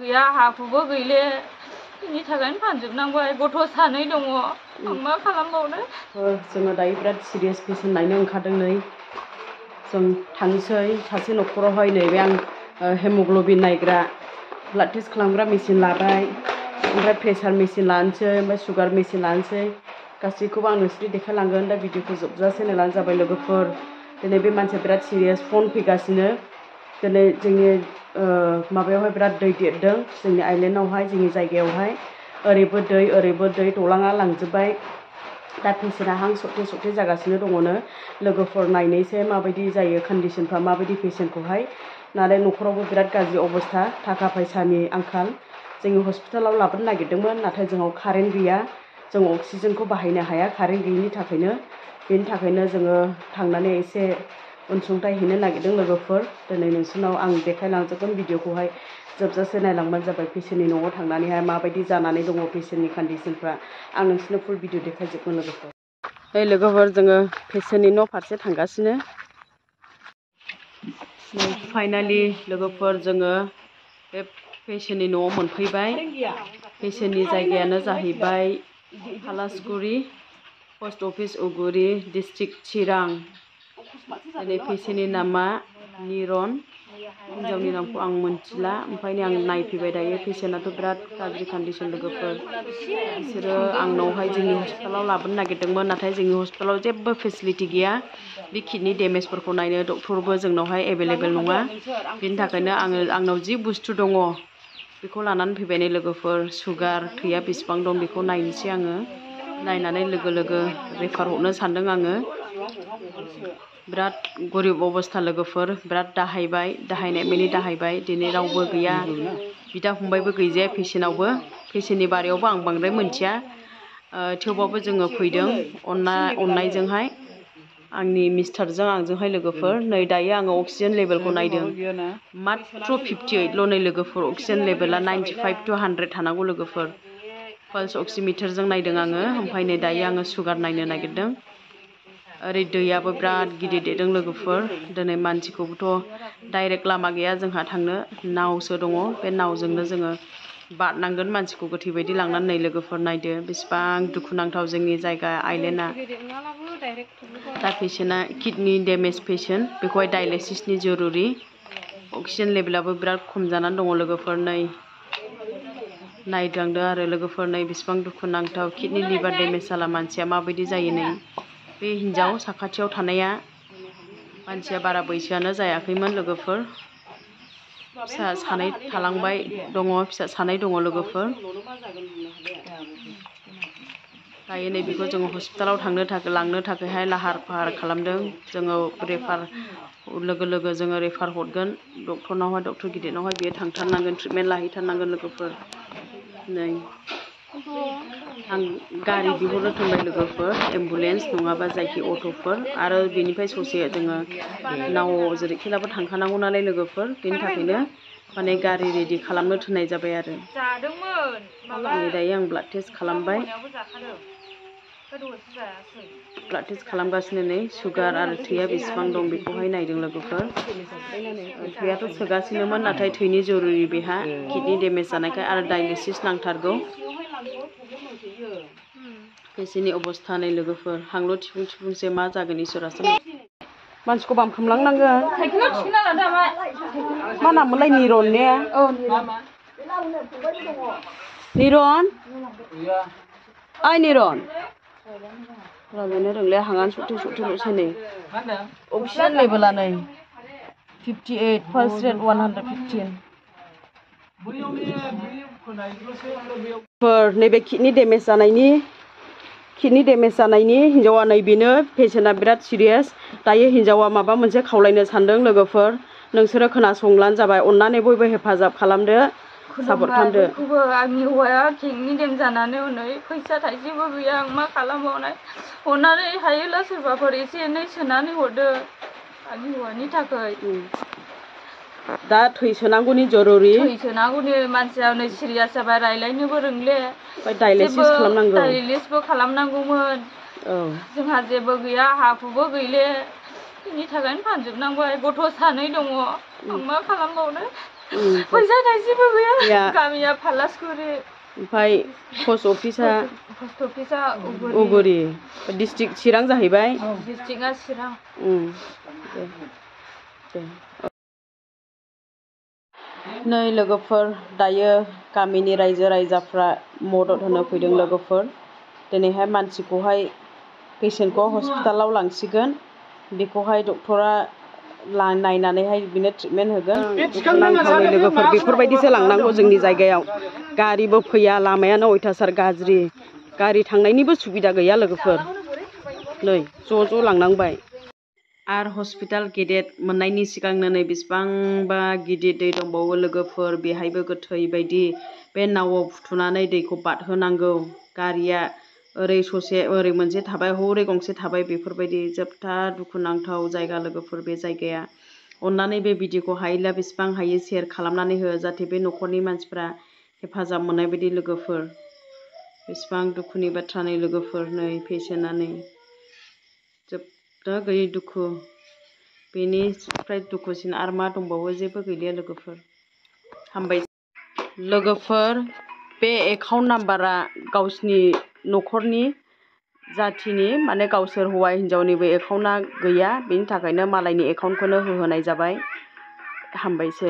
गैया हाखौबो गैले बिनि थाखायनो फानजोबनांबाय गथ' सानै दङ आं मा खालामबावनो जोङो दायो बिराद सिरियास पेसेन्ट नायनो ओंखारदों नै जों थांसै सासे न'खरावहाय नैबे आं हेमोग्ल'बिन नायग्रा ब्लाड टेस्ट खालामग्रा मेसिन लाबाय ओमफ्राय प्रेसार मेसिन लानोसै ओमफ्राय सुगार मेसिन लानोसै गासैखौबो आं नोंसोरनो देखायलांगोन दा भिडिअखौ जोबजासे नायलानो जाबाय लोगोफोर दिनै बे मानसिया बिराद सिरियास फन फैगासिनो दिनै जोंनि माबायावहाय बिराद दै देरदों जोंनि आइलेण्डआवहाय जोंनि जायगायावहाय ओरैबो दै दलाङा लांजोब्बाय दा पेसेन्टआ हां सरथे जागासिनो दङनो लोगोफोर नायनोसै माबायदि जायो कन्डिशनफ्रा माबायदि पेसेन्टखौहाय नालाय न'खरावबो बिराद गाज्रि अबस्था थाखा फैसानि आंखाल जोंनि हस्पिटालाव लाबोनो नागिरदोंमोन नाथाय जोंनाव कारेन्ट गैया जों अक्सिजेनखौ बाहायनो हाया कारेन्ट गैयिनि थाखायनो बेनि थाखायनो जोङो थांनानै एसे अनसुंथाइ हैनो नागिरदों लोगोफोर दिनै नोंसोरनाव आं देखायलांजोबगोन भिडिअखौहाय जोबजासे नायलांबानो जाबाय पेसेन्टनि न'आव थांनानैहाय माबायदि जानानै दङ पेसेन्टनि कन्डिशनफ्रा आं नोंसोरनो फुल भिडिअ देखायजोबगोन लोगोफोर नै लोगोफोर जोङो पेसेन्टनि न' फारसे थांगासिनो फाइनालि लोगोफोर जोङो बे पेसेन्टनि न'आव मोनफैबाय पेसेन्टनि जायगायानो जाहैबाय फालासगुरि पस्ट अफिस उगुरि डिस्ट्रिक्ट चिरां दिनै पेसेन्टनि नामा निरन हिन्जावनि नामखौ आं मोनथिला ओमफ्राय आं नायफैबाय दायो पेसेन्टआथ' बिराद गाज्रि कन्डिशन लोगोफोर बिसोरो आंनावहाय जोंनि हस्पिटालाव लाबोनो नागिरदोंमोन नाथाय जोंनि हस्पिटालाव जेबो फेसिलिटि गैया बे किडनि डेमेजफोरखौ नायनो डक्टरबो जोंनावहाय एभेलेबेल नङा बेनि थाखायनो आंनाव जि बुस्थु दङ बेखौ लानानै फैबाय नै लोगोफोर सुगार थैया बेसेबां दं बेखौ नायनोसै आङो नायनानै लोगो लोगो रेफार हरनो सानदों आङो बिराद गरिब अबस्था लोगोफोर बिराद दाहायनाय माने दाहायबाय दिनै रावबो गैया बिदा फंबायबो गैजाया पेसेन्टआवबो पेसेन्टनि बारैयावबो आं बांद्राय मोनथिया थेवबाबो जोङो फैदों अननायजोंहाय आंनि मिस्टारजों आंजोंहाय लोगोफोर नै दायो आङो अक्सिजेन लेभेलखौ नायदों मात्र 58ल' नै लोगोफोर अक्सिजेन लेभेला 95 to 100 थानांगौ लोगोफोर पाल्स अक्सिमिटारजों नायदों आङो ओमफ्राय नै दायो आङो सुगार नायनो नागिरदों ओरै दैयाबो बिराद गिदिर देरदों लोगोफोर दिनै मानसिखौबोथ' डाइरेक्ट लामा गैया जोंहा थांनो नावसो दङ बे नावजोंनो जोङो बारनांगोन मानसिखौ गोथै बायदि लांनानै नै लोगोफोर नायदो बेसेबां दुखुनांथाव जोंनि जायगा आइलेण्डआ दा पेसेन्टआ किडनि डेमेज पेसेन्ट बेखौहाय डायलाइसिसनि जरुरि अक्सिजेन लेभेलाबो बिराद खम जानानै दङ लोगोफोर नै नायदांदो आरो लोगोफोर नै बेसेबां दुखुनांथाव किडनि लिभार डेमेज जाला मानसिया माबायदि जायो नै बे हिन्जाव साखाथियाव थानाया मानसिया बारा बैसोआनो जायाखैमोन लोगोफोर फिसा सानै थालांबाय दङ फिसा सानै दङ लोगोफोर दायो नै बेखौ जोङो हस्पिटालाव लांनो थाखायहाय लाहार फाहार खालामदों जोङो रेफार लोगो जोङो रेफार हरगोन डक्टरनावहाय डक्टर गिदिरनावहाय बियो थांथारनांगोन ट्रिटमेन्ट लाहैथारनांगोन लोगोफोर नै आं गारि बिहरनो थिनबाय लोगोफोर एम्बुलेन्स नङाबा जायखि अट'फोर आरो बेनिफ्राय ससे जोङो नावआव जेरैखिलाबो थांखानांगौ नालाय लोगोफोर बेनि थाखायनो माने गारि रेडि खालामनो थिननाय जाबाय आरो नै दायो आं ब्लाड टेस्ट खालामबाय ब्लाड टेस्ट खालामगासिनो नै सुगार आरो थैया बेसेबां दं बेखौहाय नायदों लोगोफोर थैयाथ' सोगासिनोमोन नाथाय थैनि जरुरि बेहा किडनि डेमेज जानायखाय आरो डायलाइसिस नांथारगौ पेसेन्टनि अबस्था नै लोगोफोर हांल' थिफुंसो मा जागोन इसोरासो मानसिखौ बामखांलांनांगोन मा नाममोनलाय निरन ने निरन ओइ निरन बेनो रोंले हांआनो सथे नै अक्सिजेन लेभेला नै 58 पाल्स रेट 115 नैबे किडनि डेमेज जानायनि हिन्जावा नै बेनो पेसेन्टआ बिराद सिरियास दायो हिन्जावा माबा मोनसे खावलायनो सानदों लोगोफोर नोंसोरो खोनासंब्लानो जाबाय अननानै बयबो हेफाजाब खालामदो सापर्ट खालामदो आंनि हौवाया किडनि डेमेज जानानै हनै फैसा थाइसेबो गैया आं मा खालामबावनाय अननानै हायोब्ला सोरबाफोर एसे एनै सोनानै हरदो आंनि हौवानि थाखाय दा थै सोनांगौनि जरुरि थै सोनांगौनि मानसिया नै सिरियास जाबाय रायलायनोबो रोंले डायलाइसिसबो खालामनांगौमोन जोंहा जेबो गैया हाखौबो गैले बिनि थाखायनो फानजोबनांबाय गथ' सानै दङ आं मा खालामबावनो फैसा थाइसेबो गैया। गैया गामिया फालासगुरि ओमफ्राय पस्ट अफिसा उगुरि उगुरि डिस्ट्रिक्ट चिरां जाहैबाय डिस्ट्रिक्टआ चिरां दे नै लोगोफोर दायो गामिनि रायजो राजाफ्रा मदद होनो फैदों लोगोफोर दिनैहाय मानसिखौहाय पेसेन्टखौ हस्पिटालाव लांसिगोन बेखौहाय डक्टरा नायनानैहाय बिनो ट्रिटमेन्ट होगोन नांथावै लोगोफोर बेफोरबायदिसो लांनांगौ जोंनि जायगायाव गारिबो फैया लामायानो अयथासार गाज्रि गारि थांनायनिबो सुबिदा गैया लोगोफोर नै ज' लांनांबाय आरो हस्पिटाल गेदेर मोननायनि सिगांनो नै बेसेबांबा गिदिर दै दंबावो लोगोफोर बेहायबो गोथै बायदि बे नावआव फुथुनानै दैखौ बारहोनांगौ गारिया ओरै ससे ओरै मोनसे थाबाय हरै गंसे थाबाय बेफोरबायदि जोबथा दुखुनांथाव जायगा लोगोफोर बे जायगाया अननानै बे भिडिअखौ हायोब्ला बेसेबां हायो शेयार खालामनानै हो जाहाथे बे न'खरनि मानसिफ्रा हेफाजाब मोननाय बायदि लोगोफोर बेसेबां दुखुनि बाथ्रा नै लोगोफोर नै पेसेन्टआ नै जोबनो गैयै दुखु बेनिफ्राय दुखुसिन आरो मा दंबावो जेबो गैलिया लोगोफोर हामबाय लोगोफोर बे एकाउन्ट नाम्बारा गावसिनि न'खरनि जाथिनि माने गावसोर हौवा हिन्जावनिबो एकाउन्टआ गैया बेनि थाखायनो मालायनि एकाउन्टखौनो होहोनाय जाबाय हामबायसै।